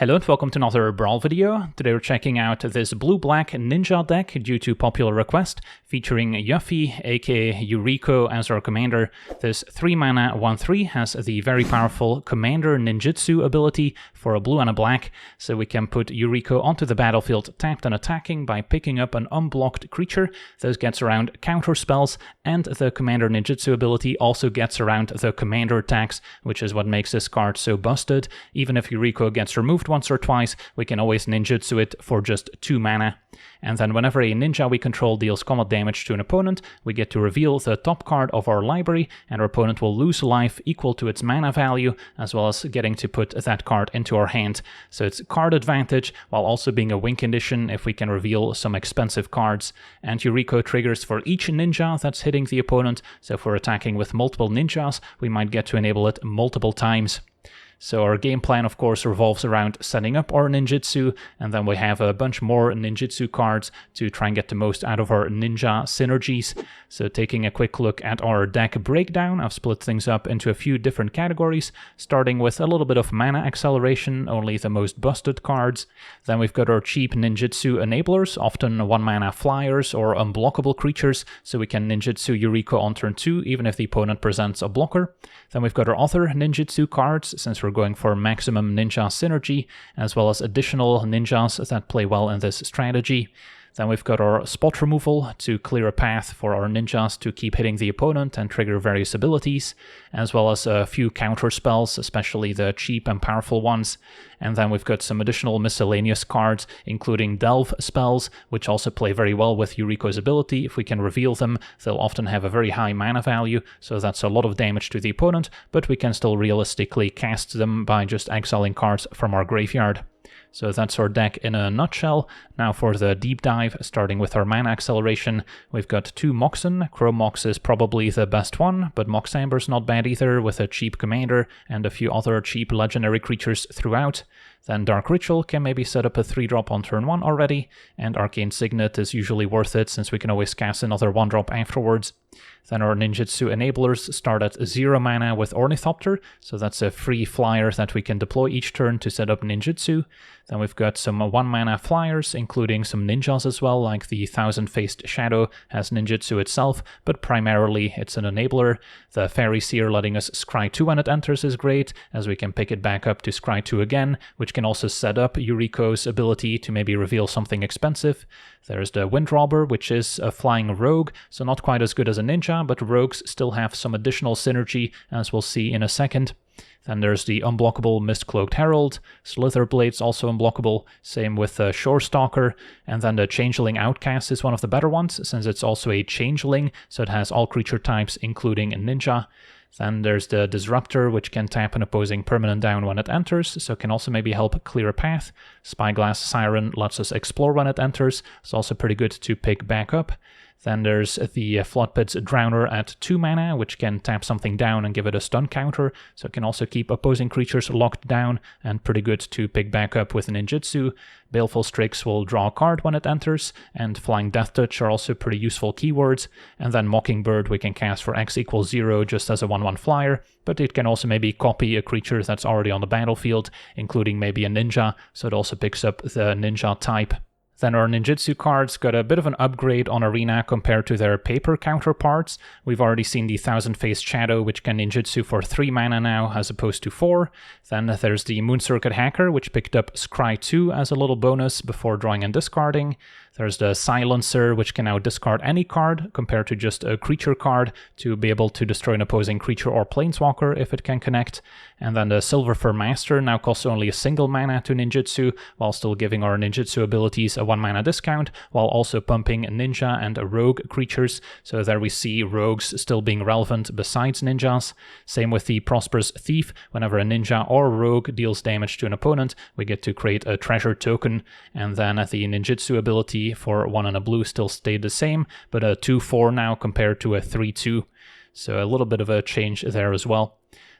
Hello and welcome to another Brawl video. Today we're checking out this blue-black ninja deck due to popular request, featuring Yuffie, aka Yuriko, as our commander. This 3-mana 1/3 has the very powerful Commander Ninjutsu ability for a blue and a black, so we can put Yuriko onto the battlefield tapped and attacking by picking up an unblocked creature. This gets around counter spells, and the Commander Ninjutsu ability also gets around the commander attacks, which is what makes this card so busted. Even if Yuriko gets removed once or twice, we can always ninjutsu it for just 2 mana. And then whenever a ninja we control deals combat damage to an opponent, we get to reveal the top card of our library, and our opponent will lose life equal to its mana value, as well as getting to put that card into our hand. So it's card advantage, while also being a win condition if we can reveal some expensive cards. And Yuriko triggers for each ninja that's hitting the opponent, so if we're attacking with multiple ninjas, we might get to enable it multiple times. So our game plan, of course, revolves around setting up our ninjutsu, and then we have a bunch more ninjutsu cards to try and get the most out of our ninja synergies. So taking a quick look at our deck breakdown, I've split things up into a few different categories, starting with a little bit of mana acceleration, only the most busted cards. Then we've got our cheap ninjutsu enablers, often 1-mana flyers or unblockable creatures, so we can ninjutsu Yuriko on turn 2, even if the opponent presents a blocker. Then we've got our other ninjutsu cards, since we're going for maximum ninja synergy, as well as additional ninjas that play well in this strategy. Then we've got our spot removal to clear a path for our ninjas to keep hitting the opponent and trigger various abilities, as well as a few counter spells, especially the cheap and powerful ones. And then we've got some additional miscellaneous cards, including delve spells, which also play very well with Yuriko's ability. If we can reveal them, they'll often have a very high mana value, so that's a lot of damage to the opponent, but we can still realistically cast them by just exiling cards from our graveyard. So that's our deck in a nutshell. Now for the deep dive, starting with our mana acceleration, we've got 2 Moxen. Chrome Mox is probably the best one, but Mox Amber's not bad either, with a cheap commander and a few other cheap legendary creatures throughout. Then Dark Ritual can maybe set up a 3-drop on turn 1 already, and Arcane Signet is usually worth it since we can always cast another 1-drop afterwards. Then our ninjutsu enablers start at 0 mana with Ornithopter, so that's a free flyer that we can deploy each turn to set up ninjutsu. Then we've got some 1-mana flyers, including some ninjas as well, like the Thousand-Faced Shadow has ninjutsu itself, but primarily it's an enabler. The Fairy Seer letting us scry 2 when it enters is great, as we can pick it back up to scry 2 again, which can also set up Yuriko's ability to maybe reveal something expensive. There's the Wind Robber, which is a flying rogue, so not quite as good as a ninja, but rogues still have some additional synergy, as we'll see in a second. Then there's the unblockable Mist-Cloaked Herald, Slitherblade's also unblockable, same with the Shore Stalker, and then the Changeling Outcast is one of the better ones, since it's also a Changeling, so it has all creature types, including a ninja. Then there's the Disruptor, which can tap an opposing permanent down when it enters, so can also maybe help clear a path. Spyglass Siren lets us explore when it enters, it's also pretty good to pick back up. Then there's the Floodpit's Drowner at 2 mana, which can tap something down and give it a stun counter, so it can also keep opposing creatures locked down, and pretty good to pick back up with ninjutsu. Baleful Strix will draw a card when it enters, and Flying Death Touch are also pretty useful keywords. And then Mockingbird we can cast for X = 0 just as a 1/1 flyer, but it can also maybe copy a creature that's already on the battlefield, including maybe a ninja, so it also picks up the ninja type. Then our ninjutsu cards got a bit of an upgrade on Arena compared to their paper counterparts. We've already seen the Thousand-Faced Shadow, which can ninjutsu for 3 mana now as opposed to 4. Then there's the Moon Circuit Hacker, which picked up Scry 2 as a little bonus before drawing and discarding. There's the Silencer, which can now discard any card compared to just a creature card to be able to destroy an opposing creature or planeswalker if it can connect. And then the Silver Fur Master now costs only a single mana to ninjutsu, while still giving our ninjutsu abilities a 1-mana discount, while also pumping ninja and rogue creatures. So there we see rogues still being relevant besides ninjas. Same with the Prosperous Thief. Whenever a ninja or rogue deals damage to an opponent, we get to create a treasure token. And then the ninjutsu ability for 1 and a blue still stayed the same, but a 2/4 now compared to a 3/2. So a little bit of a change there as well.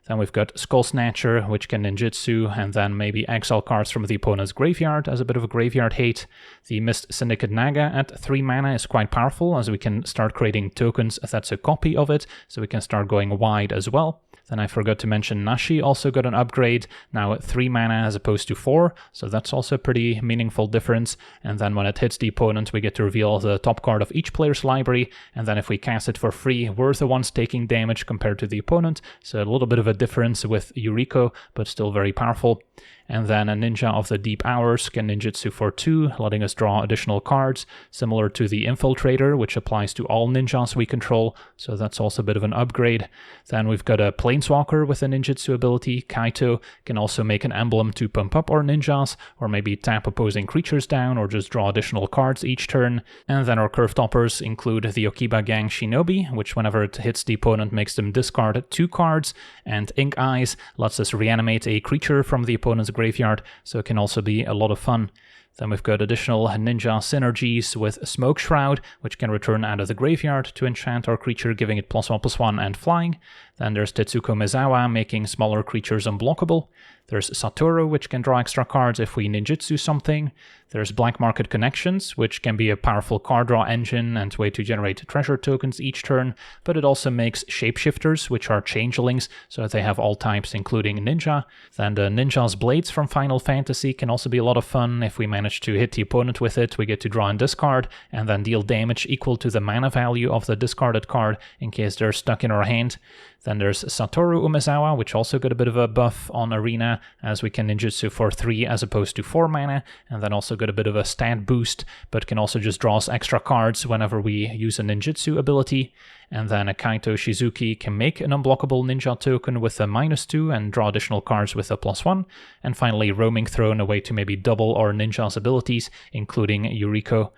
Then we've got Skull Snatcher, which can ninjutsu, and then maybe exile cards from the opponent's graveyard as a bit of a graveyard hate. The Mist Syndicate Naga at 3 mana is quite powerful, as we can start creating tokens that's a copy of it, so we can start going wide as well. Then I forgot to mention Nashi also got an upgrade, now at 3 mana as opposed to 4, so that's also a pretty meaningful difference. And then when it hits the opponent, we get to reveal the top card of each player's library, and then if we cast it for free, we're the ones taking damage compared to the opponent, so a little bit of a difference with Yuriko, but still very powerful. And then a Ninja of the Deep Hours can ninjutsu for 2, letting us draw additional cards, similar to the Infiltrator, which applies to all ninjas we control, so that's also a bit of an upgrade. Then we've got a Planeswalker with a ninjutsu ability. Kaito can also make an emblem to pump up our ninjas, or maybe tap opposing creatures down, or just draw additional cards each turn. And then our curve toppers include the Okiba Gang Shinobi, which whenever it hits the opponent makes them discard 2 cards, and Ink Eyes lets us reanimate a creature from the opponent's graveyard, so it can also be a lot of fun. Then we've got additional ninja synergies with Smoke Shroud, which can return out of the graveyard to enchant our creature, giving it +1/+1 and flying. Then there's Tetsuko Mizawa, making smaller creatures unblockable. There's Satoru, which can draw extra cards if we ninjutsu something. There's Black Market Connections, which can be a powerful card draw engine and way to generate treasure tokens each turn, but it also makes Shapeshifters, which are changelings, so they have all types including ninja. Then the Ninja's Blades from Final Fantasy can also be a lot of fun. If we manage to hit the opponent with it, we get to draw and discard, and then deal damage equal to the mana value of the discarded card in case they're stuck in our hand. Then there's Satoru Umezawa, which also got a bit of a buff on Arena, as we can ninjutsu for 3 as opposed to 4 mana, and then also got a bit of a stat boost, but can also just draw us extra cards whenever we use a ninjutsu ability. And then a Kaito Shizuki can make an unblockable ninja token with a -2 and draw additional cards with a +1. And finally, Roaming Throne, a way to maybe double our ninja's abilities, including Yuriko.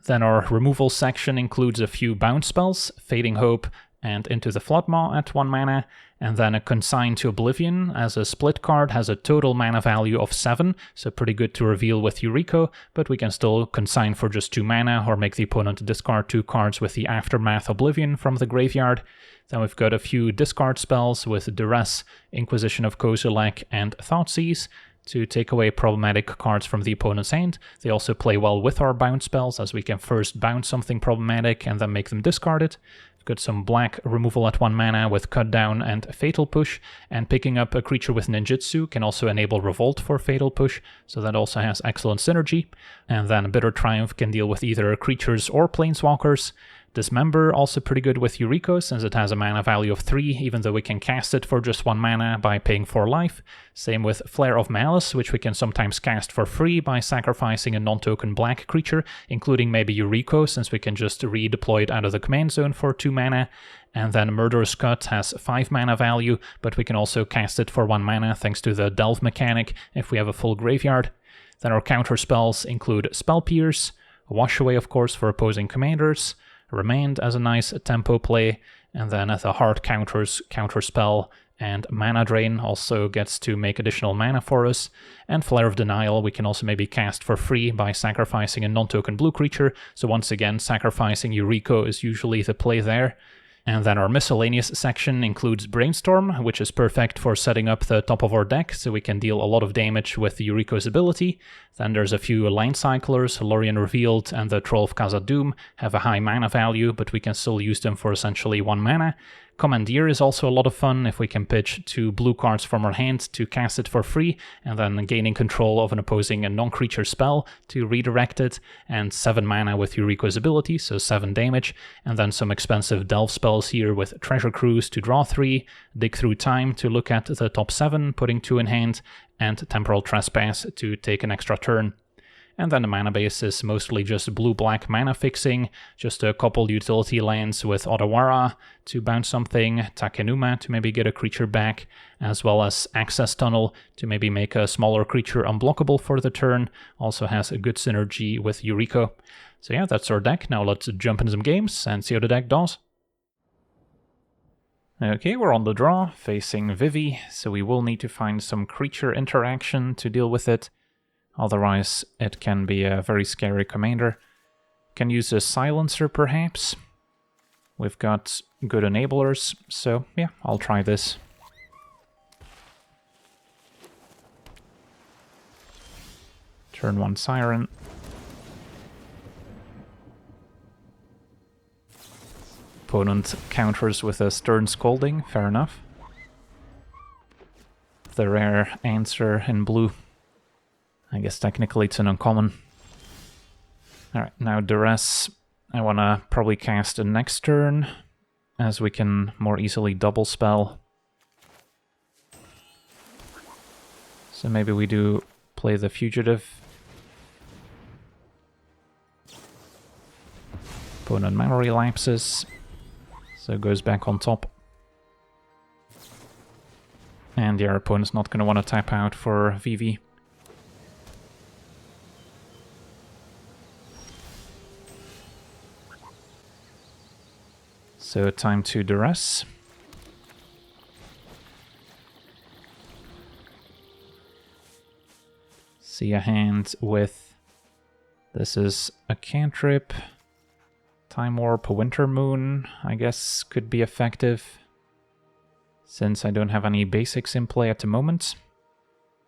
Then our removal section includes a few bounce spells, Fading Hope, and Into the Floodmaw at 1 mana, and then a Consign to Oblivion as a split card has a total mana value of 7, so pretty good to reveal with Yuriko, but we can still consign for just 2 mana or make the opponent discard 2 cards with the Aftermath Oblivion from the graveyard. Then we've got a few discard spells with Duress, Inquisition of Kozilek, and Thoughtseize to take away problematic cards from the opponent's hand. They also play well with our bounce spells, as we can first bounce something problematic and then make them discard it. Got some black removal at 1 mana with Cut Down and Fatal Push, and picking up a creature with Ninjutsu can also enable Revolt for Fatal Push, so that also has excellent synergy. And then Bitter Triumph can deal with either creatures or planeswalkers. Dismember also pretty good with Yuriko, since it has a mana value of 3, even though we can cast it for just 1 mana by paying 4 life. Same with Flare of Malice, which we can sometimes cast for free by sacrificing a non-token black creature, including maybe Yuriko, since we can just redeploy it out of the command zone for 2 mana. And then Murderous Cut has 5 mana value, but we can also cast it for 1 mana thanks to the Delve mechanic if we have a full graveyard. Then our counter spells include Spell Pierce, Wash Away of course for opposing commanders, Remand as a nice tempo play, and then the hard counters, Counterspell, and Mana Drain also gets to make additional mana for us. And Flare of Denial we can also maybe cast for free by sacrificing a non-token blue creature, so once again sacrificing Yuriko is usually the play there. And then our miscellaneous section includes Brainstorm, which is perfect for setting up the top of our deck, so we can deal a lot of damage with Yuriko's ability. Then there's a few Line Cyclers, Lorien Revealed and the Troll of Khazad-dûm have a high mana value, but we can still use them for essentially 1 mana. Commandeer is also a lot of fun if we can pitch 2 blue cards from our hand to cast it for free, and then gaining control of an opposing non-creature spell to redirect it, and 7 mana with Yuriko's ability, so 7 damage, and then some expensive delve spells here with Treasure Cruise to draw 3, Dig Through Time to look at the top 7, putting 2 in hand, and Temporal Trespass to take an extra turn. And then the mana base is mostly just blue-black mana fixing, just a couple utility lands with Odawara to bounce something, Takenuma to maybe get a creature back, as well as Access Tunnel to maybe make a smaller creature unblockable for the turn. Also has a good synergy with Yuriko. So yeah, that's our deck. Now let's jump into some games and see how the deck does. Okay, we're on the draw, facing Vivi, so we will need to find some creature interaction to deal with it. Otherwise, it can be a very scary commander. Can use a Silencer, perhaps. We've got good enablers, so yeah, I'll try this. Turn 1 Siren. Opponent counters with a Stern Scolding, fair enough. the rare answer in blue. I guess technically it's an uncommon. Alright, now Duress. I want to probably cast it next turn, as we can more easily double spell. So maybe we do play the Fugitive. Opponent memory lapses, so it goes back on top. And your opponent's not going to want to tap out for Vivi. So time to Duress. See a hand with... This is a cantrip. Time Warp, Winter Moon, I guess, could be effective. Since I don't have any basics in play at the moment.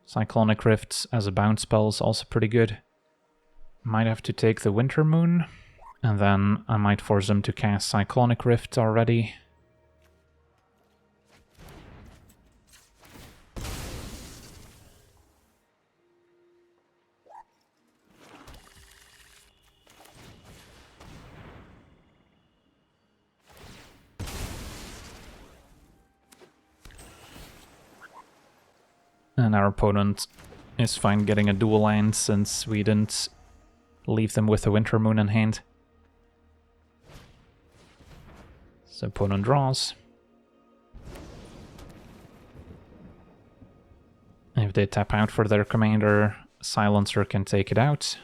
Cyclonic Rift as a bounce spell is also pretty good. Might have to take the Winter Moon. And then I might force them to cast Cyclonic Rift already. And our opponent is fine getting a dual land since we didn't leave them with a Winter Moon in hand. So opponent draws. If they tap out for their commander, Silencer can take it out.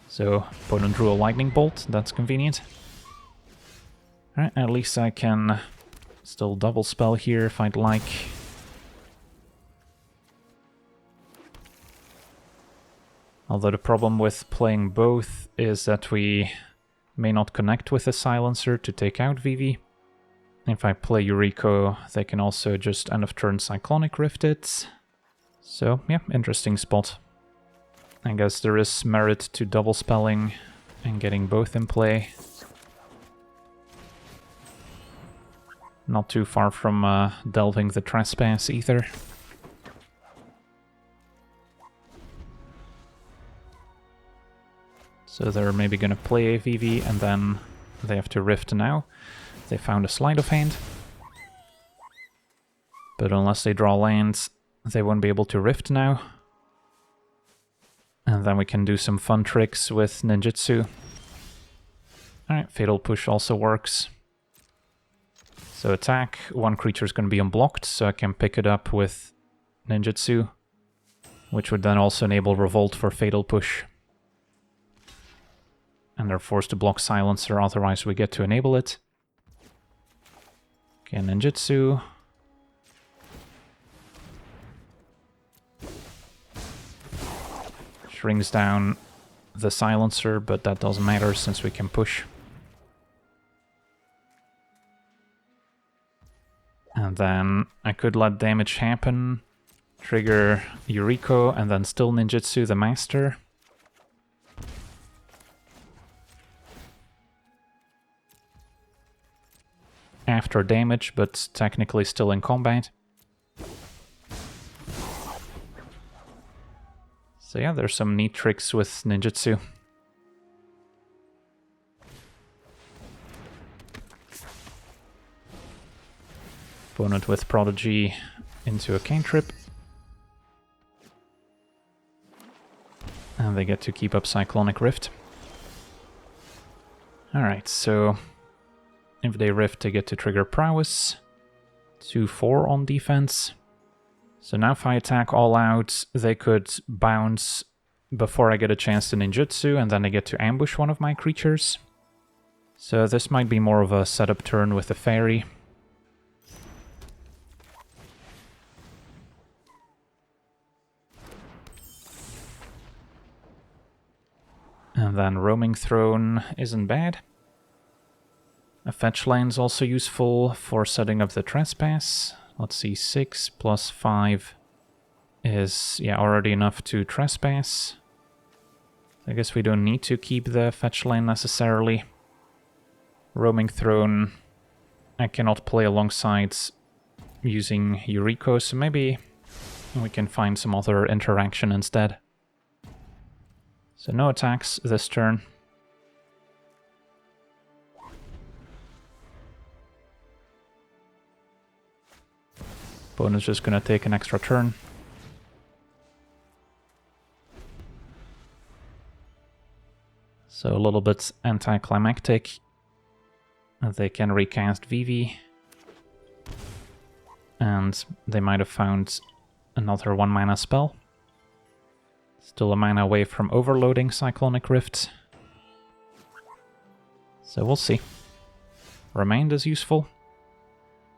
So opponent drew a Lightning Bolt, that's convenient. Alright, at least I can still double spell here if I'd like. Although the problem with playing both is that we may not connect with a Silencer to take out Vivi. If I play Yuriko, they can also just end of turn Cyclonic Rift it. So yeah, interesting spot. I guess there is merit to double spelling and getting both in play. Not too far from delving the Trespass either. So they're maybe going to play a Vivi and then they have to Rift now. They found a Sleight of Hand. But unless they draw lands, they won't be able to Rift now. And then we can do some fun tricks with Ninjutsu. Alright, Fatal Push also works. So attack, one creature is going to be unblocked, so I can pick it up with Ninjutsu, which would then also enable Revolt for Fatal Push. And they're forced to block Silencer, otherwise we get to enable it. Okay, Ninjutsu. Shrinks down the Silencer, but that doesn't matter since we can push. And then I could let damage happen, trigger Yuriko, and then still Ninjutsu the Master. After damage, but technically still in combat. So yeah, there's some neat tricks with Ninjutsu. Opponent with Prodigy into a cantrip. And they get to keep up Cyclonic Rift. Alright, so if they Rift, they get to trigger Prowess. 2-4 on defense. So now if I attack all out, they could bounce before I get a chance to Ninjutsu, and then they get to ambush one of my creatures. So this might be more of a setup turn with the Fairy. And then Roaming Throne isn't bad. A fetch land's also useful for setting up the Trespass. Let's see, 6 plus 5 is already enough to Trespass. I guess we don't need to keep the fetch land necessarily. Roaming Throne I cannot play alongside using Yuriko, so maybe we can find some other interaction instead. So no attacks this turn. Opponent's just gonna take an extra turn. So a little bit anticlimactic. They can recast Vivi. And they might have found another 1 mana spell. Still a mana away from overloading Cyclonic Rift. So we'll see. Remind is useful,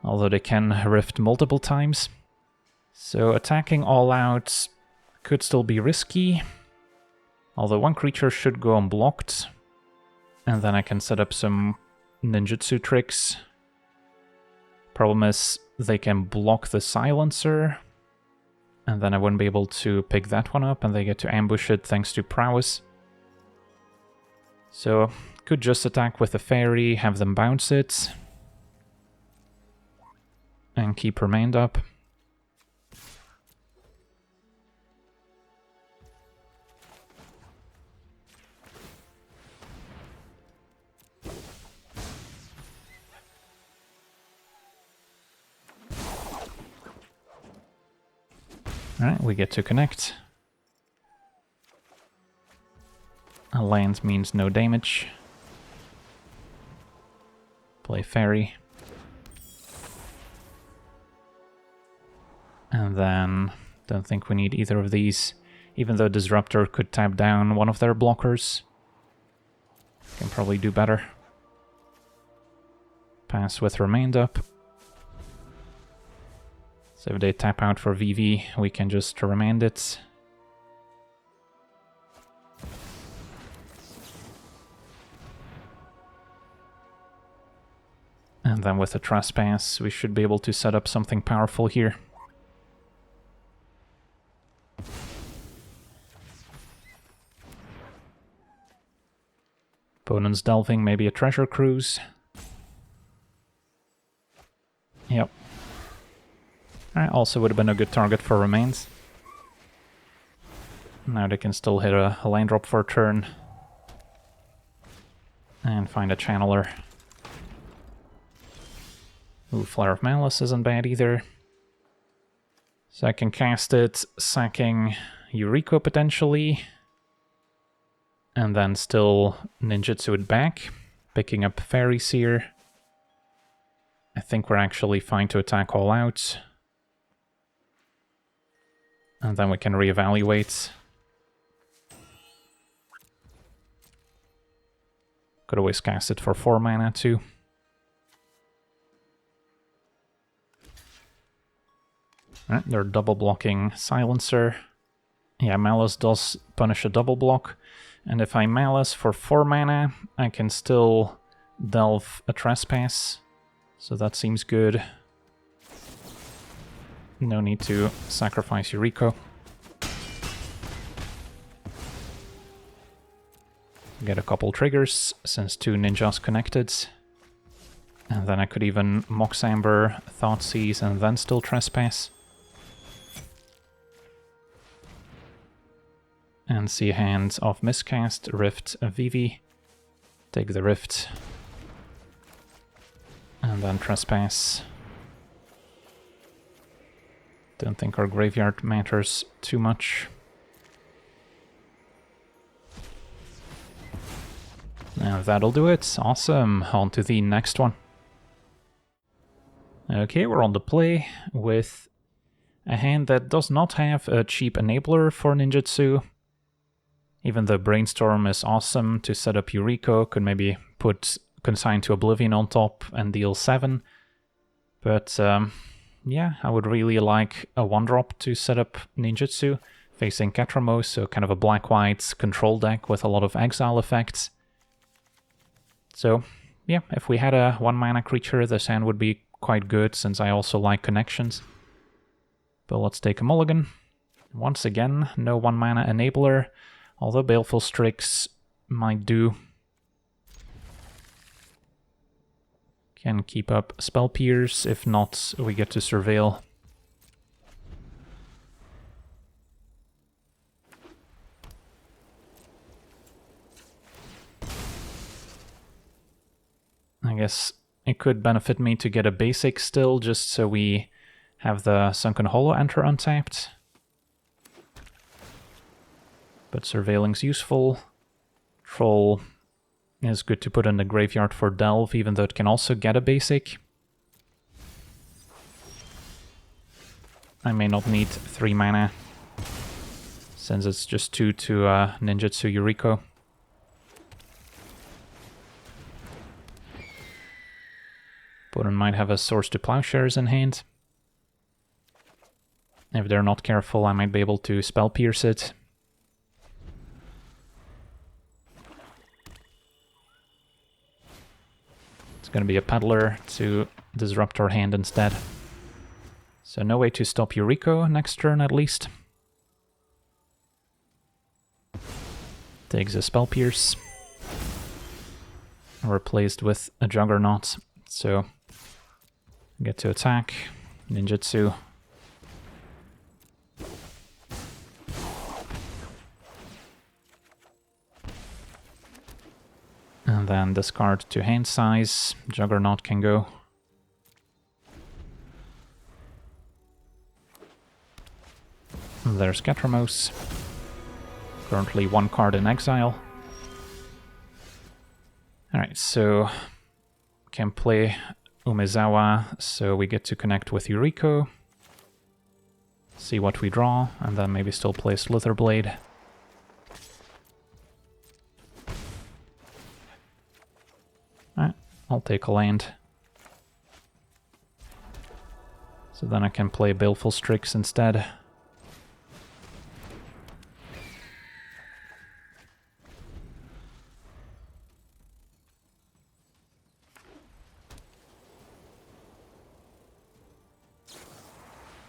although they can rift multiple times. So attacking all out could still be risky, although one creature should go unblocked, and then I can set up some ninjutsu tricks. Problem is, they can block the silencer, and then I wouldn't be able to pick that one up, and they get to ambush it thanks to prowess. So, could just attack with a fairy, have them bounce it, and keep remained up. Alright, we get to connect. A land means no damage. Play fairy. And then, don't think we need either of these, even though Disruptor could tap down one of their blockers. Can probably do better. Pass with remained up. So if they tap out for Vivi, we can just remand it. And then with a Trespass, we should be able to set up something powerful here. Opponent's delving, maybe a Treasure Cruise. Yep. Also would have been a good target for remains. Now they can still hit a land drop for a turn. And find a channeler. Ooh, Flare of Malice isn't bad either. So I can cast it, sacking Yuriko potentially. And then still ninjutsu it back, picking up Fairy Seer. I think we're actually fine to attack all out. And then we can reevaluate. Could always cast it for 4 mana too. Alright, they're double blocking Silencer. Yeah, Malice does punish a double block. And if I Malice for 4 mana, I can still delve a Trespass. So that seems good. No need to sacrifice Yuriko. Get a couple triggers, since 2 ninjas connected. And then I could even Mox Amber, Thoughtseize, and then still Trespass. And see a hand of Miscast, Rift, Vivi. Take the Rift. And then Trespass. Don't think our graveyard matters too much. Now that'll do it. Awesome. On to the next one. Okay, we're on the play with a hand that does not have a cheap enabler for ninjutsu. Even though Brainstorm is awesome to set up Yuriko, could maybe put Consign to Oblivion on top and deal 7. But yeah, I would really like a 1-drop to set up ninjutsu, facing Ketramose, so kind of a black-white control deck with a lot of exile effects. So yeah, if we had a 1-mana creature, this hand would be quite good, since I also like connections. But let's take a mulligan. Once again, no 1-mana enabler, although Baleful Strix might do. Can keep up Spell Pierce, if not, we get to Surveil. I guess it could benefit me to get a basic still, just so we have the Sunken Hollow Enter untapped. But Surveilling's useful. Troll is good to put in the graveyard for Delve, even though it can also get a basic. I may not need 3 mana, since it's just 2 to Ninjutsu Yuriko. Opponent might have a Swords to Plowshares in hand. If they're not careful, I might be able to Spell Pierce it. It's going to be a Peddler to disrupt our hand instead. So no way to stop Yuriko next turn at least. Takes a Spell Pierce. Replaced with a Juggernaut. So get to attack. Ninjutsu. And then discard to hand size. Juggernaut can go. There's Ketramose. Currently 1 card in exile. Alright, so can play Umezawa, so we get to connect with Yuriko. See what we draw, and then maybe still play Slitherblade. Alright, I'll take a land. So then I can play Baleful Strix instead.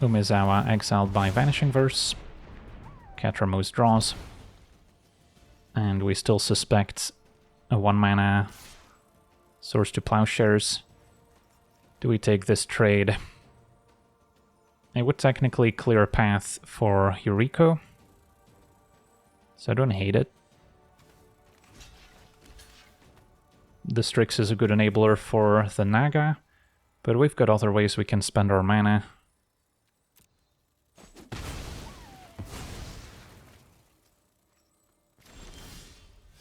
Umezawa exiled by Vanishing Verse. Ketramose draws. And we still suspect a 1-mana Swords to Plowshares. Do we take this trade? It would technically clear a path for Yuriko, so I don't hate it. The Strix is a good enabler for the Naga, but we've got other ways we can spend our mana.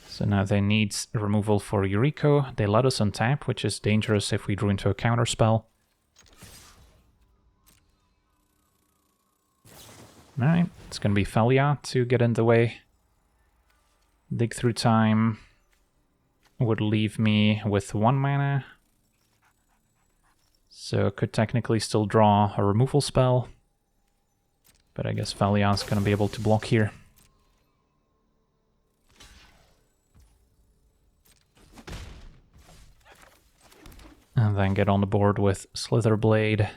So now they need removal for Yuriko. They let us untap, which is dangerous if we drew into a counterspell. Alright, it's going to be Felia to get in the way. Dig Through Time would leave me with 1 mana. So could technically still draw a removal spell. But I guess Felia is going to be able to block here. And then get on the board with Slitherblade.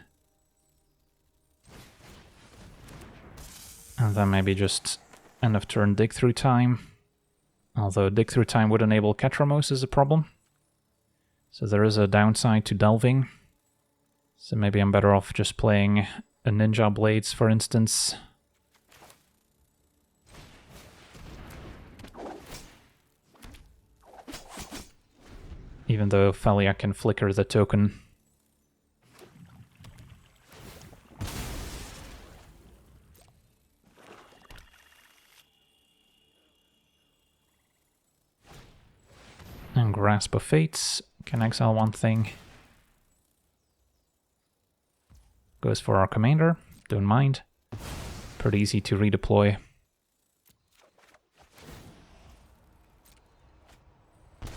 And then maybe just end of turn Dig Through Time. Although Dig Through Time would enable Ketramose is a problem. So there is a downside to delving. So maybe I'm better off just playing a Ninja Blades, for instance. Even though Felia can flicker the token. And Grasp of Fates can exile 1 thing. Goes for our commander, don't mind. Pretty easy to redeploy.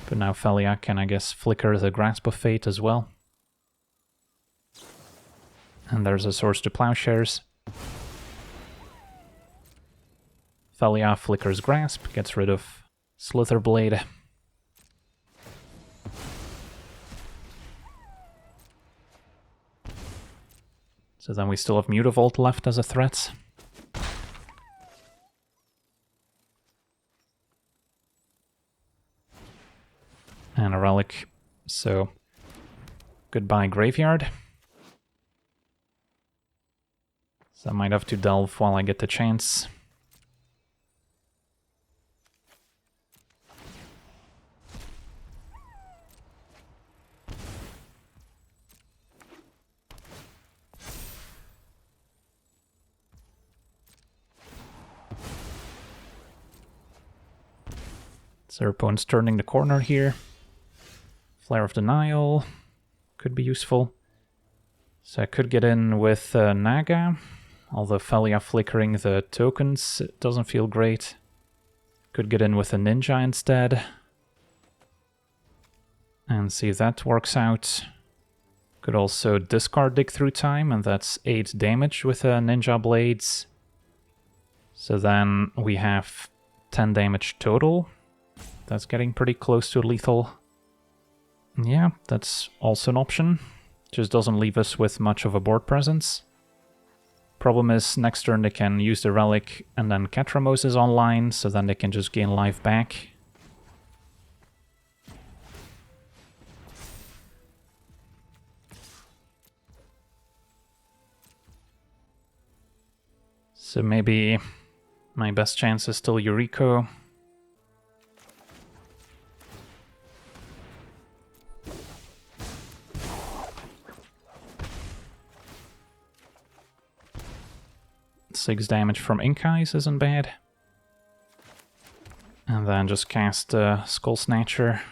But now Felia can, I guess, flicker the Grasp of Fate as well. And there's a Swords to Plowshares. Felia flickers Grasp, gets rid of Slitherblade. So then we still have Mutavault left as a threat. And a Relic. So Goodbye, graveyard. So I might have to delve while I get the chance. So our opponent's turning the corner here. Flare of Denial could be useful. So I could get in with Naga, although Felia flickering the tokens doesn't feel great. Could get in with a Ninja instead. And see if that works out. Could also discard Dig Through Time, and that's 8 damage with Ninja Blades. So then we have 10 damage total. That's getting pretty close to lethal. Yeah, that's also an option. Just doesn't leave us with much of a board presence. Problem is, next turn they can use the relic and then Ketramose is online, so then they can just gain life back. So maybe my best chance is still Yuriko. Six damage from Ink Eyes isn't bad. And then just cast Skull Snatcher.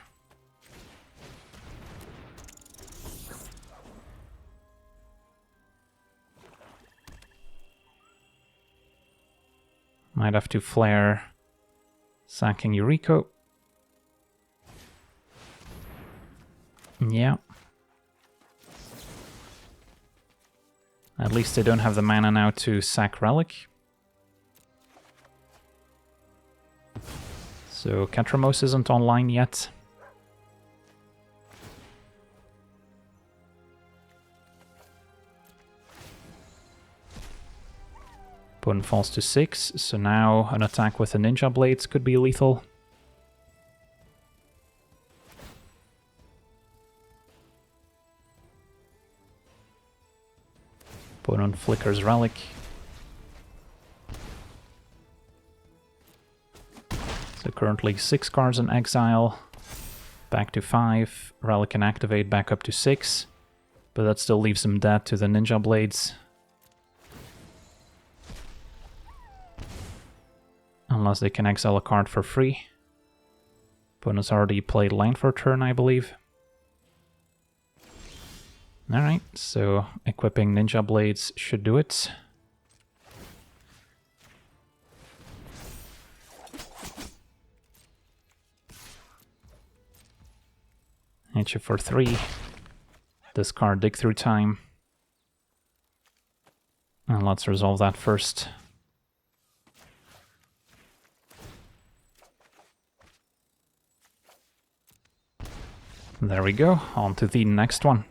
Might have to flare, sacking Yuriko. Yeah. At least they don't have the mana now to sack Relic. So Ketramose isn't online yet. Opponent falls to 6, so now an attack with the Ninja Blades could be lethal. Opponent flickers Relic. So currently 6 cards in exile. Back to 5. Relic can activate back up to 6. But that still leaves them dead to the Ninja Blades. Unless they can exile a card for free. Opponent's already played land for a turn, I believe. Alright, so equipping Ninja Blades should do it. Hit you for 3. Discard Dig Through Time. And let's resolve that first. There we go, on to the next one.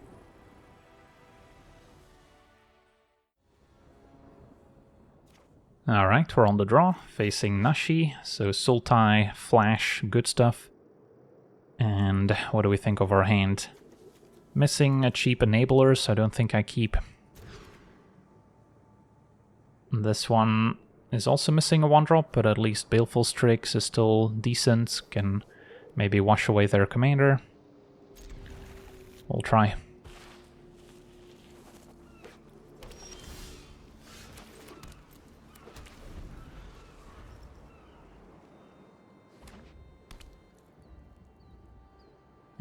Alright, we're on the draw, facing Nashi, so Sultai, Flash, good stuff. And what do we think of our hand? Missing a cheap enabler, so I don't think I keep. This one is also missing a 1-drop, but at least Baleful Strix is still decent, can maybe wash away their commander. We'll try.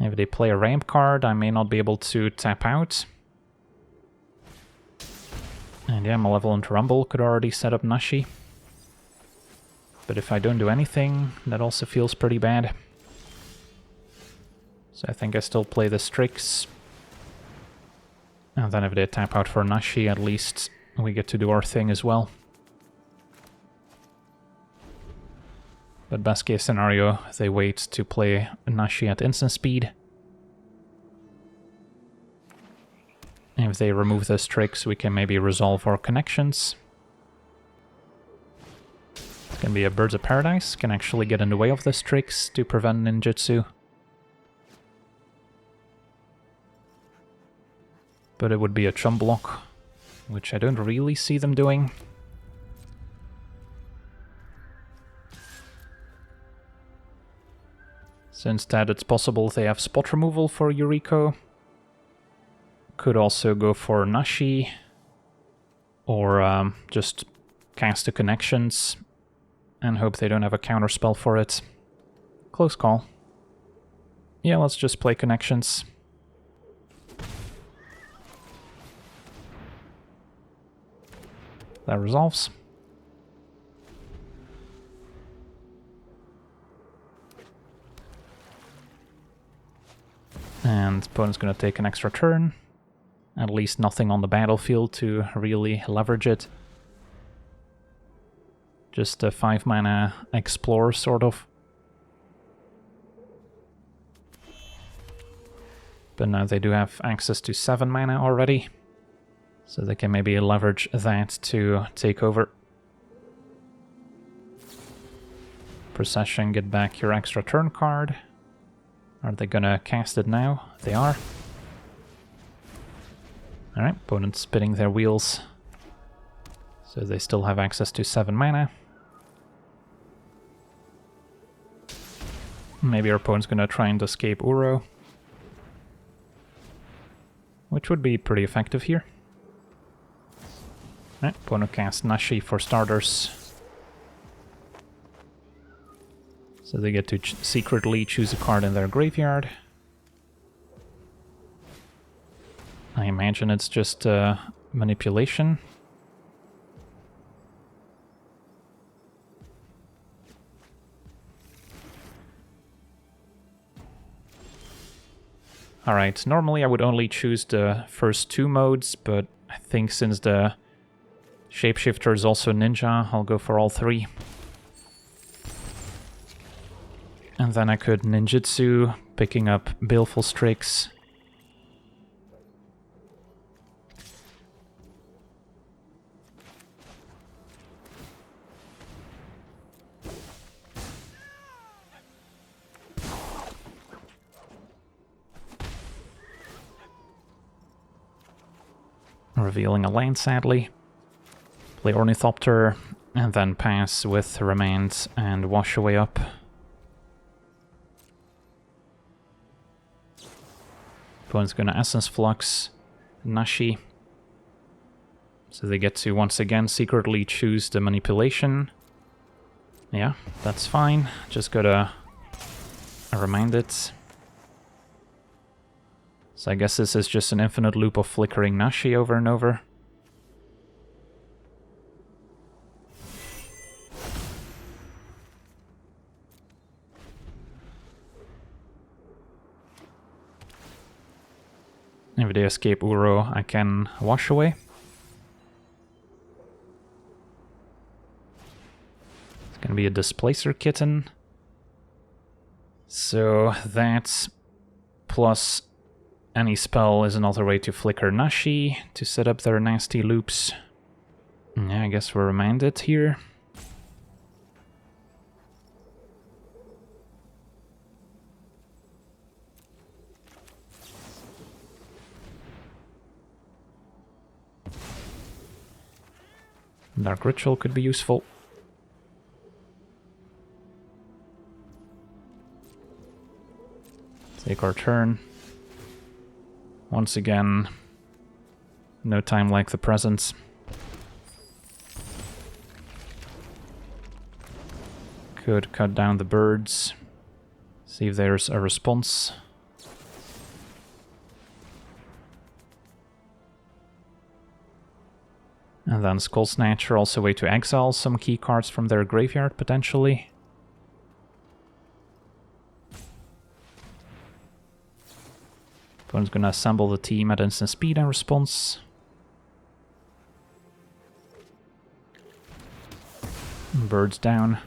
If they play a ramp card, I may not be able to tap out. And yeah, Malevolent Rumble could already set up Nashi. But if I don't do anything, that also feels pretty bad. So I think I still play the Strix. And then if they tap out for Nashi, at least we get to do our thing as well. But best case scenario, they wait to play Nashi at instant speed. If they remove the Strix, we can maybe resolve our connections. It can be a Birds of Paradise, can actually get in the way of the Strix to prevent Ninjutsu. but it would be a chump block, which I don't really see them doing. So instead it's possible they have spot removal for Yuriko. Could also go for Nashi, or just cast the connections and hope they don't have a counterspell for it. Close call. Yeah, let's just play connections. That resolves. And opponent's gonna take an extra turn. At least nothing on the battlefield to really leverage it. Just a 5 mana explore, sort of. But now they do have access to 7 mana already. So they can maybe leverage that to take over. Procession, get back your extra turn card. Are they gonna cast it now? They are. Alright, opponent's spinning their wheels. So they still have access to 7 mana. Maybe our opponent's gonna try and escape Uro, which would be pretty effective here. Alright, opponent casts Nashi for starters. So they get to secretly choose a card in their graveyard. I imagine it's just manipulation. Alright, normally I would only choose the first 2 modes, but I think since the Shapeshifter is also ninja, I'll go for all 3. And then I could ninjutsu, picking up Baleful Strix. Revealing a land, sadly. Play Ornithopter, and then pass with Remand and Wash Away Up. Opponent's gonna Essence Flux, Nashi. So they get to once again secretly choose the manipulation. Yeah, that's fine. Just gotta remind it. So I guess this is just an infinite loop of flickering Nashi over and over. If they escape Uro, I can Wash Away. It's gonna be a Displacer Kitten. So that plus any spell is another way to flicker Nashi to set up their nasty loops. Yeah, I guess we're reminded here. Dark Ritual could be useful. Take our turn. Once again, no time like the present. Could cut down the birds. See if there's a response. And then Skull Snatcher, also a way to exile some key cards from their graveyard, potentially. Opponent's gonna assemble the team at instant speed and response. Birds down.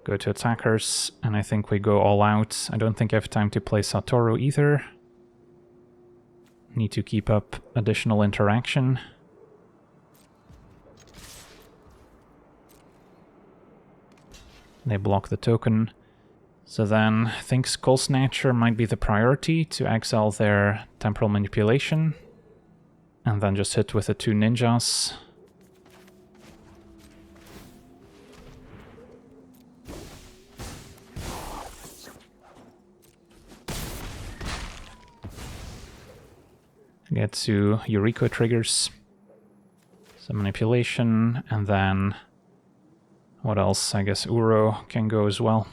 Go to attackers, and I think we go all out. I don't think I have time to play Satoru either. Need to keep up additional interaction. They block the token. So then I think Skull Snatcher might be the priority to exile their Temporal Manipulation. And then just hit with the 2 ninjas. Get to Yuriko triggers. Some manipulation, and then... what else? I guess Uro can go as well.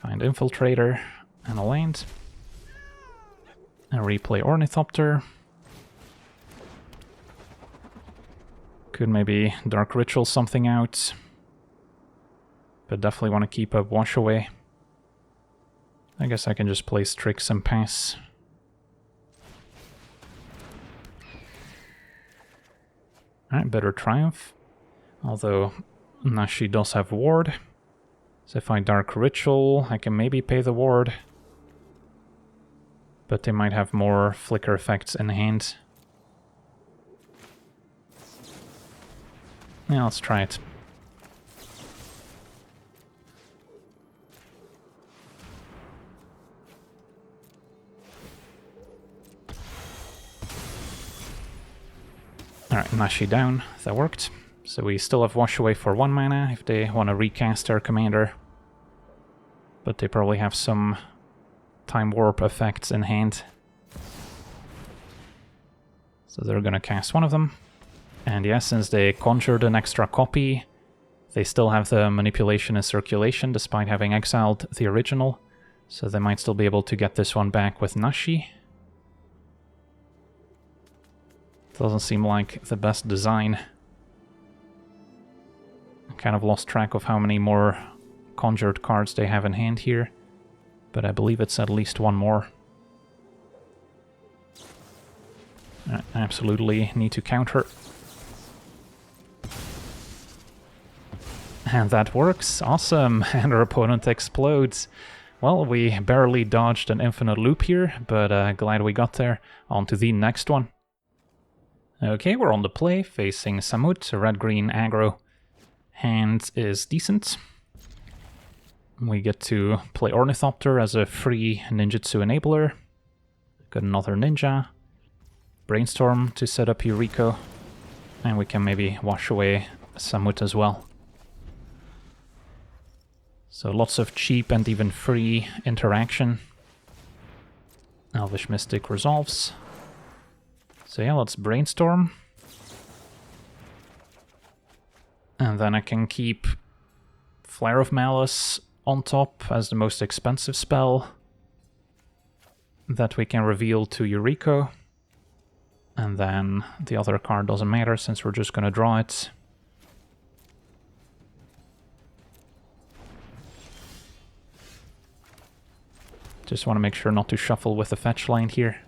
Find Infiltrator and a land. And replay Ornithopter. Could maybe Dark Ritual something out. But definitely want to keep up Wash Away. I guess I can just play Strix and pass. Alright, better Triumph. Although Nashi does have Ward. So if I Dark Ritual, I can maybe pay the Ward. But they might have more flicker effects in hand. Yeah, let's try it. Alright, Nashi down. That worked. So we still have Wash Away for 1 mana if they want to recast their commander. But they probably have some Time Warp effects in hand. So they're gonna cast one of them. And yeah, since they conjured an extra copy, they still have the manipulation and circulation despite having exiled the original. So they might still be able to get this one back with Nashi. Doesn't seem like the best design. I kind of lost track of how many more conjured cards they have in hand here. But I believe it's at least one more. I absolutely need to counter. And that works. Awesome. And our opponent explodes. Well, we barely dodged an infinite loop here, but glad we got there. On to the next one. Okay, we're on the play, facing Samut, red-green aggro. Hand is decent. We get to play Ornithopter as a free ninjutsu enabler. Got another ninja. Brainstorm to set up Yuriko. And we can maybe wash away Samut as well. So lots of cheap and even free interaction. Elvish Mystic resolves. So yeah, let's Brainstorm. And then I can keep Flare of Malice on top as the most expensive spell that we can reveal to Yuriko. And then the other card doesn't matter since we're just gonna draw it. Just want to make sure not to shuffle with the fetch line here.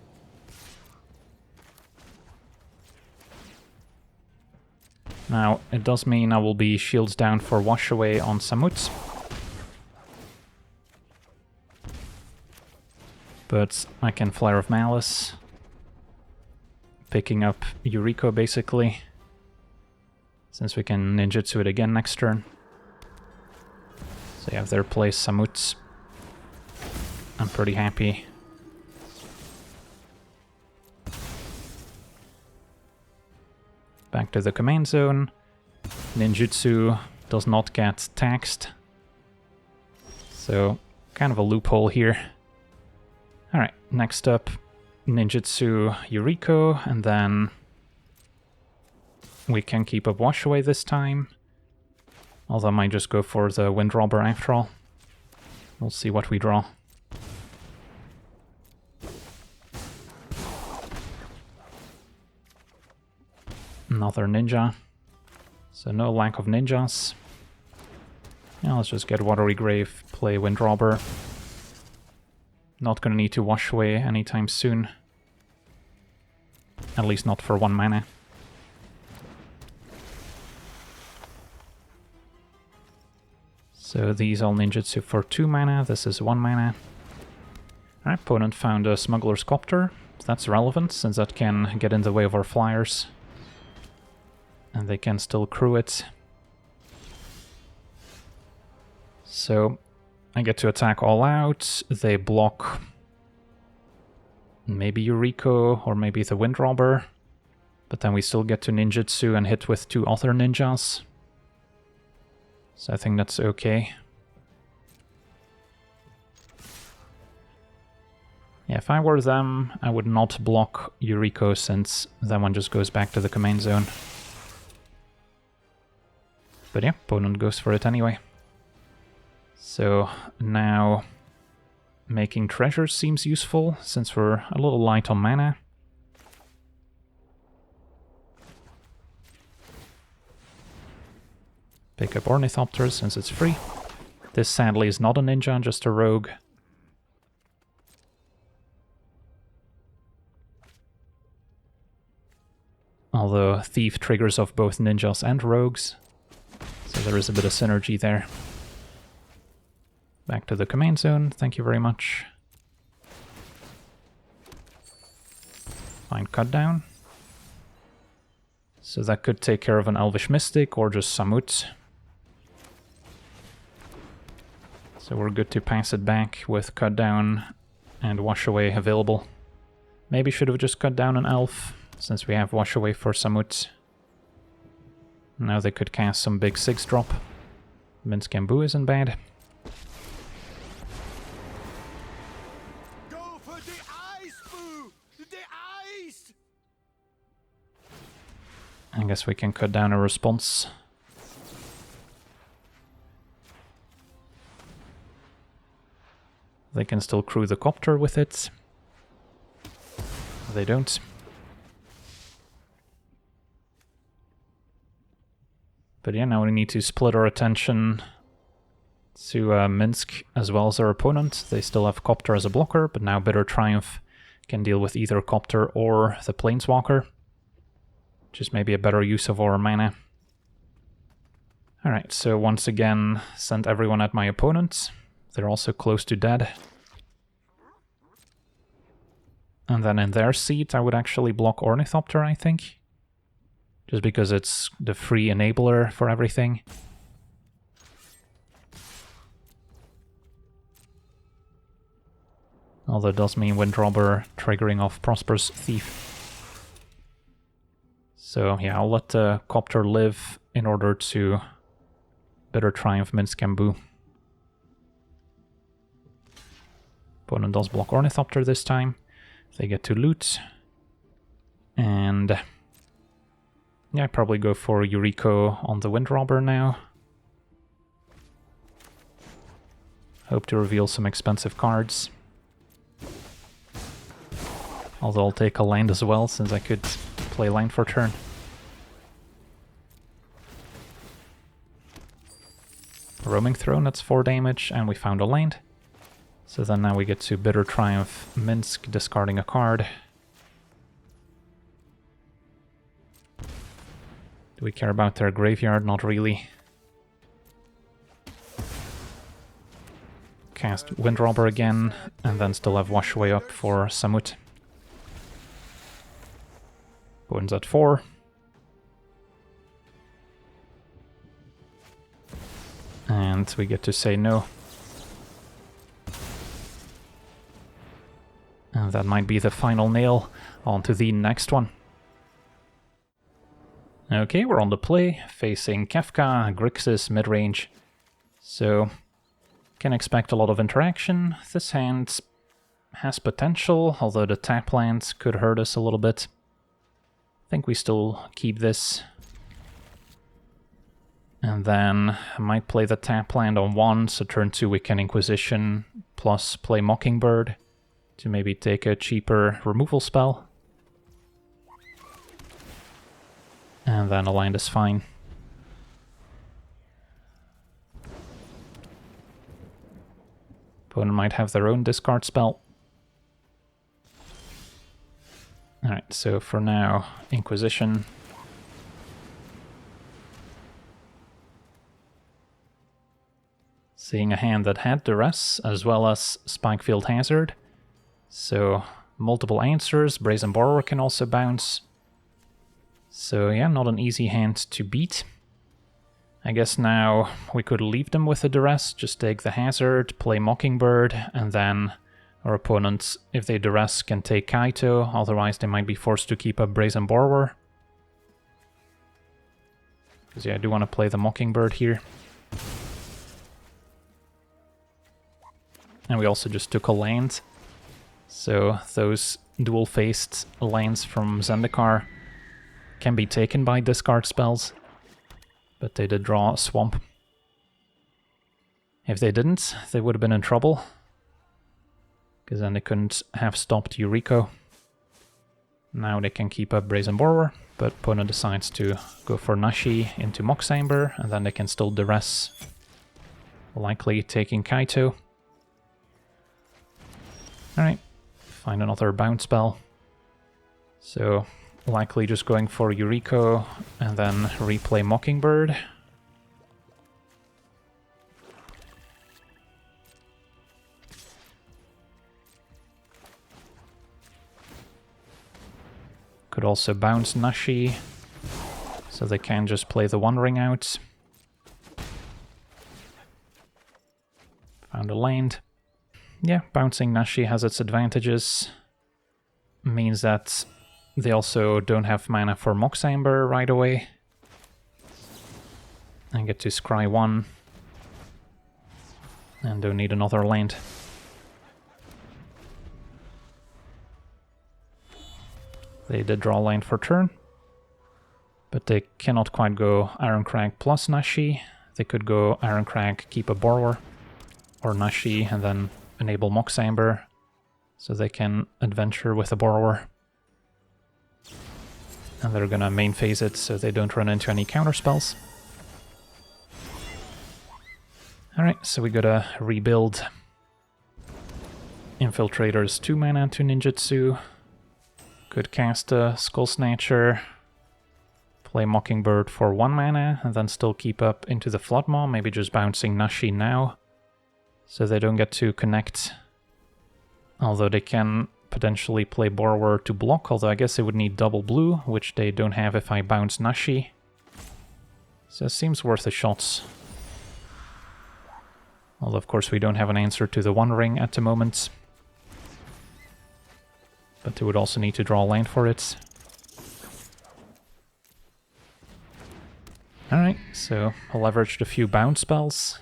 Now, it does mean I will be shields down for Wash Away on Samut. But I can Flare of Malice. Picking up Yuriko, basically. Since we can ninjutsu it again next turn. So you have their place Samut. I'm pretty happy. Back to the command zone. Ninjutsu does not get taxed. So, kind of a loophole here. Alright, next up, Ninjutsu Yuriko, and then we can keep up Wash Away this time. Although I might just go for the Wind Robber after all. We'll see what we draw. Another ninja. So no lack of ninjas. Yeah, let's just get Watery Grave, play Wind Robber. Not gonna need to Wash Away anytime soon. At least not for 1 mana. So these all ninjutsu for 2 mana, this is 1 mana. Our opponent found a Smuggler's Copter. That's relevant, since that can get in the way of our flyers. And they can still crew it. So I get to attack all out. They block Maybe Yuriko, or maybe the Wind Robber. But then we still get to Ninjutsu and hit with 2 other ninjas. So I think that's okay. Yeah, if I were them, I would not block Yuriko, since that one just goes back to the command zone. But yeah, opponent goes for it anyway. So now making treasures seems useful, since we're a little light on mana. Pick up Ornithopter since it's free. This sadly is not a ninja, just a rogue. Although Thief triggers off both ninjas and rogues, so there is a bit of synergy there. Back to the command zone, thank you very much. Find cut down. So that could take care of an Elvish Mystic or just Samut. So we're good to pass it back with cut down and wash away available. Maybe should have just cut down an elf, since we have wash away for Samut. Now they could cast some big 6-drop. Minsk Bamboo isn't bad. Go for the ice, boo! The ice! I guess we can cut down a response. They can still crew the copter with it. They don't. But yeah, now we need to split our attention to Minsk as well as our opponent. They still have Copter as a blocker, but now Bitter Triumph can deal with either Copter or the Planeswalker, which is maybe a better use of our mana. Alright, so once again, send everyone at my opponent. They're also close to dead. And then in their seat, I would actually block Ornithopter, I think. Just because it's the free enabler for everything. Although it does mean Wind Robber triggering off Prosper's Thief. So yeah, I'll let the Copter live in order to Bitter Triumph Minsk Bamboo. Opponent does block Ornithopter this time. They get to loot. And yeah, I probably go for Yuriko on the Wind Robber now. Hope to reveal some expensive cards. Although I'll take a land as well, since I could play land for turn. Roaming Throne, that's 4 damage, and we found a land. So then now we get to Bitter Triumph Minsk, discarding a card. Do we care about their graveyard? Not really. Cast Wind Robber again, and then still have Wash Away up for Samut. Opponent's at 4. And we get to say no. And that might be the final nail. On to the next one. Okay, we're on the play, facing Kefka, Grixis, midrange. So, can expect a lot of interaction. This hand has potential, although the tap lands could hurt us a little bit. I think we still keep this. And then I might play the tap land on 1, so turn 2 we can Inquisition, plus play Mockingbird to maybe take a cheaper removal spell. And then a land is fine. Opponent might have their own discard spell. Alright, so for now, Inquisition. Seeing a hand that had Duress, as well as Spikefield Hazard. So, multiple answers. Brazen Borrower can also bounce. So yeah, not an easy hand to beat. I guess now we could leave them with a Duress, just take the Hazard, play Mockingbird, and then Our opponents, if they duress, can take Kaito, otherwise they might be forced to keep up Brazen Borrower. Because yeah, I do want to play the Mockingbird here. And we also just took a land. So those dual-faced lands from Zendikar can be taken by discard spells. But they did draw a Swamp. If they didn't, they would have been in trouble. Because then they couldn't have stopped Yuriko. Now they can keep up Brazen Borrower, but opponent decides to go for Nashi into Moxamber, and then they can still duress, likely taking Kaito. Alright, find another bounce spell. So, likely just going for Yuriko, and then replay Mockingbird. Could also bounce Nashi, so they can just play the One Ring out. Found a land. Yeah, bouncing Nashi has its advantages. Means that they also don't have mana for Moxamber right away. And get to scry 1. And don't need another land. They did draw a land for turn, but they cannot quite go Ironcrag plus Nashi. They could go Ironcrag, keep a Borrower, or Nashi and then enable Moxamber, so they can adventure with a Borrower. And they're gonna main phase it so they don't run into any counter spells. Alright, so we gotta rebuild Infiltrator's 2 mana to Ninjutsu. Could cast a Skull Snatcher, play Mockingbird for 1 mana, and then still keep up into the Floodmaw, maybe just bouncing Nashi now, so they don't get to connect. Although they can potentially play Borrower to block, although I guess they would need double blue, which they don't have if I bounce Nashi. So it seems worth a shot. Although of course we don't have an answer to the One Ring at the moment. But they would also need to draw a land for it. Alright, so I leveraged a few bounce spells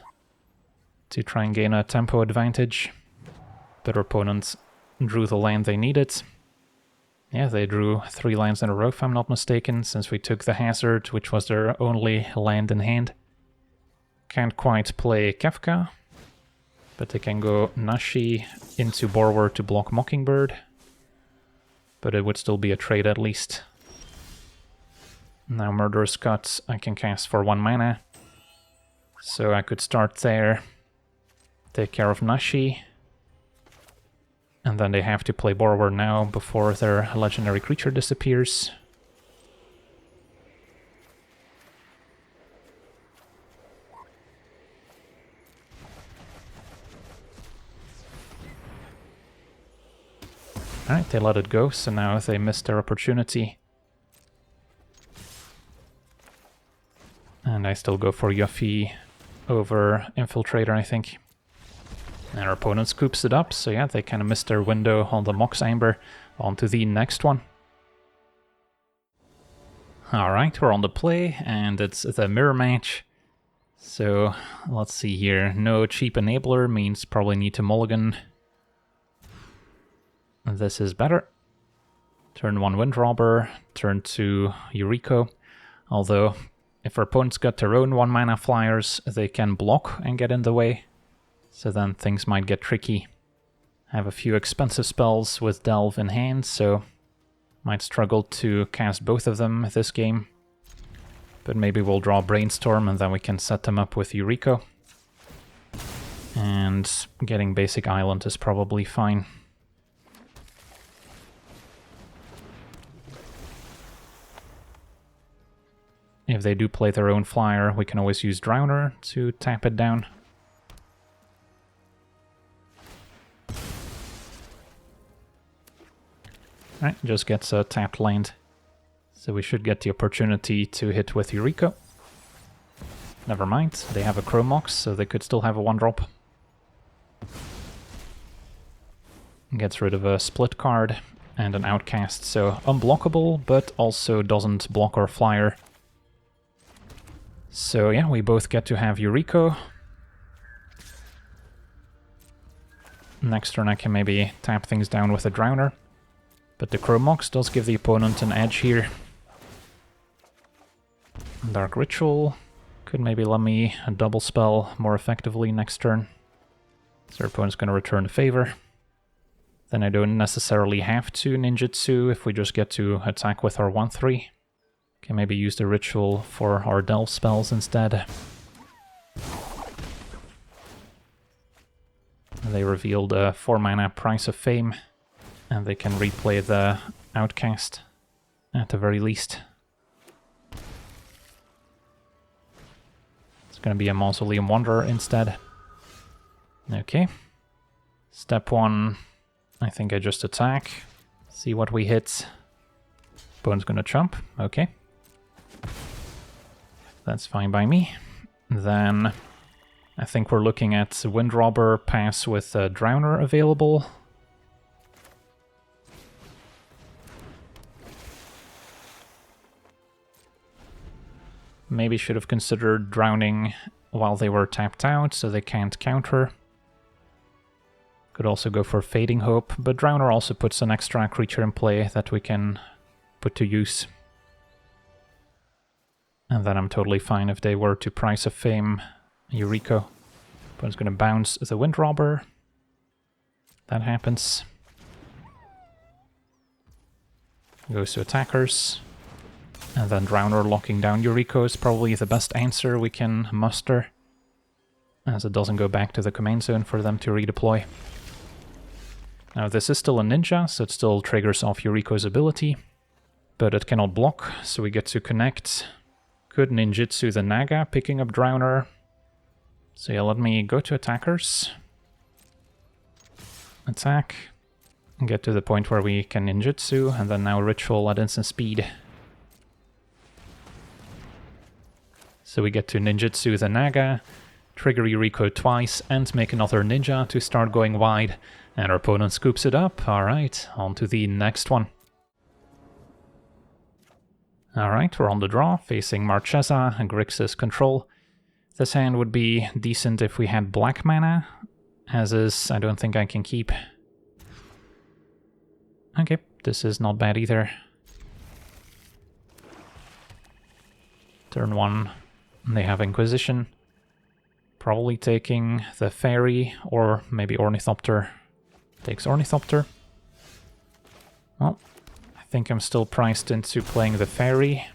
to try and gain a tempo advantage. But our opponents drew the land they needed. Yeah, they drew 3 lands in a row if I'm not mistaken, since we took the Hazard, which was their only land in hand. Can't quite play Kefka, but they can go Nashi into Borrower to block Mockingbird. But it would still be a trade at least. Now Murderous Cut I can cast for 1 mana. So I could start there, take care of Nashi. And then they have to play Borrower now before their legendary creature disappears. Alright, they let it go, so now they missed their opportunity. And I still go for Yuffie over Infiltrator, I think. And our opponent scoops it up, so yeah, they kind of missed their window on the Moxamber. On to the next one. Alright, we're on the play, and it's the mirror match. So, let's see here. No cheap enabler means probably need to mulligan. This is better. Turn 1 Windrobber, turn 2 Yuriko. Although, if our opponents got their own 1 mana flyers, they can block and get in the way. So then things might get tricky. I have a few expensive spells with Delve in hand, so might struggle to cast both of them this game. But maybe we'll draw Brainstorm and then we can set them up with Yuriko. And getting basic Island is probably fine. If they do play their own flyer, we can always use Drowner to tap it down. Alright, just gets a tapped land. So we should get the opportunity to hit with Yuriko. Never mind, they have a Chromox, so they could still have a 1-drop. Gets rid of a split card and an outcast, so unblockable, but also doesn't block our flyer. So yeah, we both get to have Yuriko. Next turn I can maybe tap things down with a Drowner, but the Chrome Mox does give the opponent an edge here. Dark Ritual could maybe let me a double spell more effectively next turn. So our opponent's going to return a favor. Then I don't necessarily have to Ninjutsu if we just get to attack with our 1-3. Can maybe use the Ritual for our Delve spells instead. They revealed a 4-mana Price of Fame, and they can replay the Outcast at the very least. It's going to be a Mausoleum Wanderer instead. Okay. Step 1, I think I just attack, see what we hit. Opponent's going to jump, okay. That's fine by me. Then I think we're looking at Windrobber pass with a Drowner available. Maybe should have considered drowning while they were tapped out so they can't counter. Could also go for Fading Hope, but Drowner also puts an extra creature in play that we can put to use. And then I'm totally fine if they were to Price of Fame Yuriko. Opponent's going to bounce the Windrobber. That happens. Goes to attackers. And then Drowner locking down Yuriko is probably the best answer we can muster, as it doesn't go back to the command zone for them to redeploy. Now this is still a ninja, so it still triggers off Yuriko's ability, but it cannot block, so we get to connect. Could ninjutsu the Naga, picking up Drowner. So yeah, let me go to attackers. Attack. And get to the point where we can ninjutsu, and then now Ritual at instant speed. So we get to ninjutsu the Naga, trigger Yuriko twice, and make another ninja to start going wide. And our opponent scoops it up. Alright, on to the next one. Alright, we're on the draw, facing Marchesa and Grixis control. This hand would be decent if we had black mana. As is, I don't think I can keep. Okay, this is not bad either. Turn 1, they have Inquisition. Probably taking the Fairy, or maybe Ornithopter. Takes Ornithopter. Well, I think I'm still priced into playing the Fairy.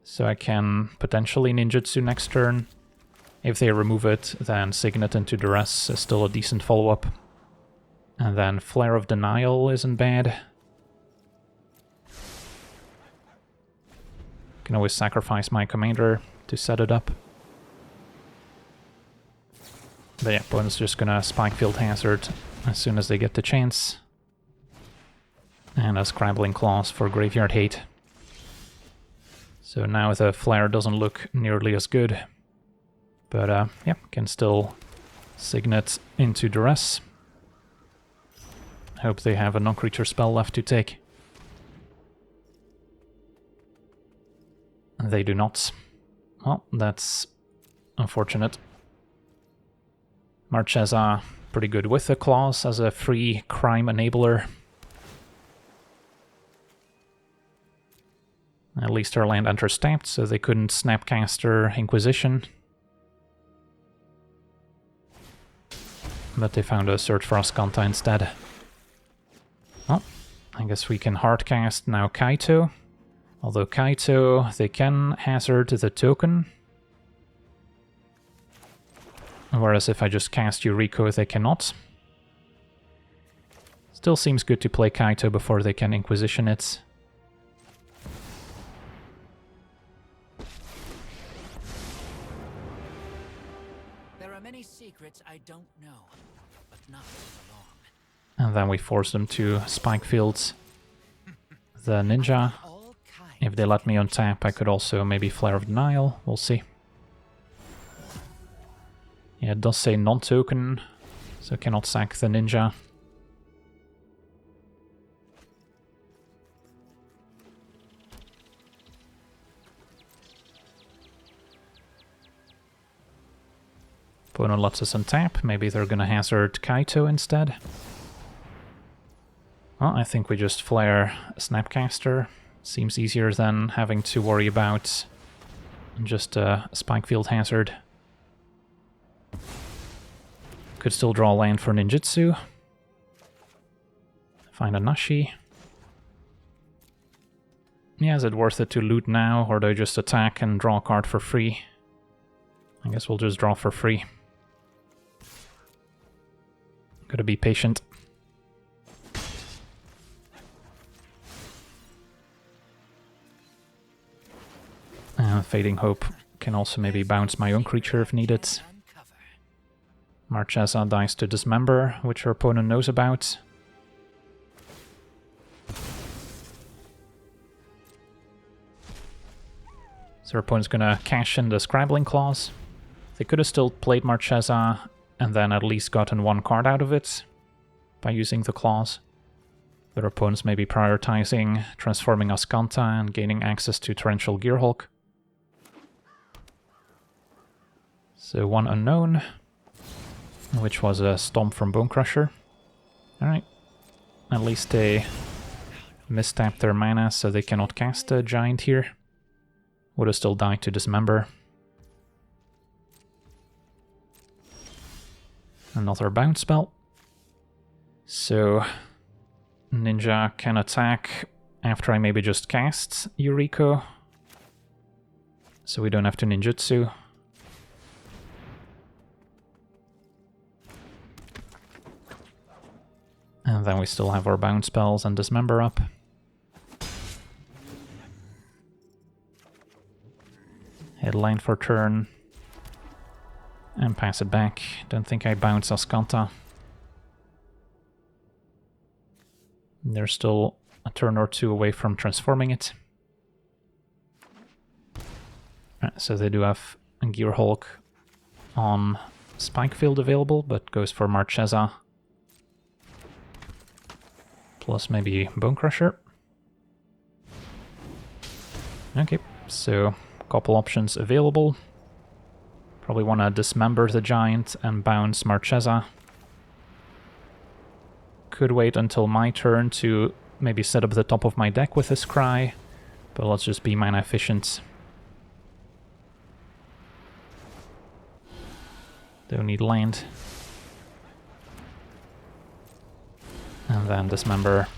So I can potentially Ninjutsu next turn. If they remove it, then Signet into Duress is still a decent follow-up. And then Flare of Denial isn't bad. Can always sacrifice my commander to set it up. But yeah, opponent's just gonna Spikefield Hazard as soon as they get the chance. And a Scrabbling Claws for Graveyard Hate. So now the Flare doesn't look nearly as good. But yeah, can still Signet into Duress. Hope they have a non-creature spell left to take. They do not. Well, that's unfortunate. Marchesa, pretty good with the claws as a free crime enabler. At least our land enters tapped, so they couldn't Snapcaster Inquisition. But they found a Search for Ascanta instead. Well, I guess we can hardcast now Kaito. Although Kaito, they can hazard the token. Whereas if I just cast Yuriko, they cannot. Still seems good to play Kaito before they can Inquisition it. There are many secrets I don't know, but not for long. And then we force them to Spikefield the ninja. If they let me untap, I could also maybe Flare of Denial. We'll see. Yeah, it does say non-token, so cannot sack the ninja. Opponent lets us untap. Maybe they're gonna hazard Kaito instead. Well, I think we just flare Snapcaster. Seems easier than having to worry about just a Spike Field hazard. Could still draw land for Ninjutsu. Find a Nashi. Yeah, is it worth it to loot now, or do I just attack and draw a card for free? I guess we'll just draw for free. Gotta be patient. Fading Hope can also maybe bounce my own creature if needed. Marchesa dies to Dismember, which our opponent knows about. So our opponent's gonna cash in the Scribbling Clause. They could have still played Marchesa and then at least gotten one card out of it by using the clause. Their opponents may be prioritizing transforming Ascanta and gaining access to Torrential Gearhulk. So one unknown, which was a Stomp from Bonecrusher. Alright, at least they mistapped their mana so they cannot cast a Giant here. Would have still died to Dismember. Another bounce spell. So Ninja can attack after I maybe just cast Yuriko. So we don't have to Ninjutsu. And then we still have our bounce spells and Dismember up. Hit land for turn. And pass it back. Don't think I bounce Ascanta. They're still a turn or two away from transforming it. So they do have a Gearhulk on Spike Field available, but goes for Marchesa. Plus maybe Bonecrusher. Okay, so a couple options available. Probably want to Dismember the Giant and bounce Marchesa. Could wait until my turn to maybe set up the top of my deck with this Cry, but let's just be mana efficient. Don't need land. And then Dismember.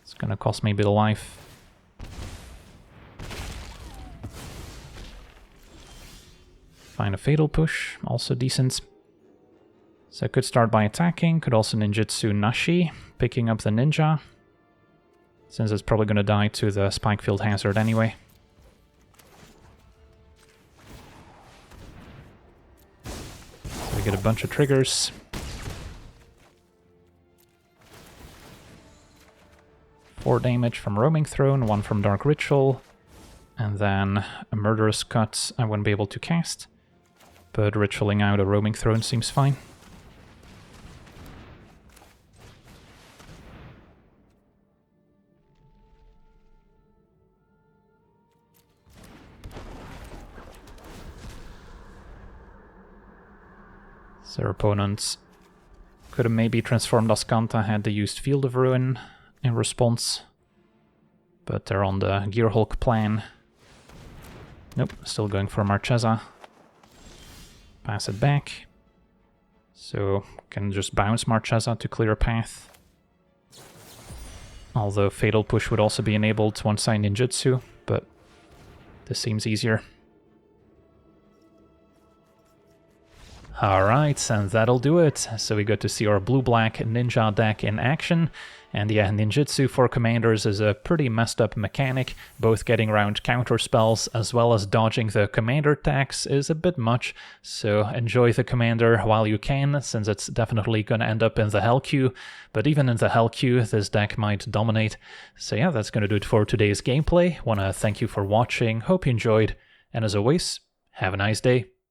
It's gonna cost me a bit of life. Find a Fatal Push, also decent. So I could start by attacking, could also Ninjutsu Nashi, picking up the Ninja, since it's probably gonna die to the Spike Field hazard anyway. So we get a bunch of triggers. Four damage from Roaming Throne, one from Dark Ritual, and then a Murderous Cut I wouldn't be able to cast, but ritualing out a Roaming Throne seems fine. So our opponents could have maybe transformed Ascanta had they used Field of Ruin in response, but they're on the Gearhulk plan. Nope, still going for Marchesa. Pass it back. So can just bounce Marchesa to clear a path. Although Fatal Push would also be enabled once I Ninjutsu, but this seems easier. Alright, and that'll do it. So we got to see our blue-black ninja deck in action. And yeah, Ninjutsu for commanders is a pretty messed up mechanic. Both getting around counter spells as well as dodging the commander attacks is a bit much. So enjoy the commander while you can, since it's definitely gonna end up in the hell queue. But even in the hell queue, this deck might dominate. So yeah, that's gonna do it for today's gameplay. Wanna thank you for watching, hope you enjoyed, and as always, have a nice day.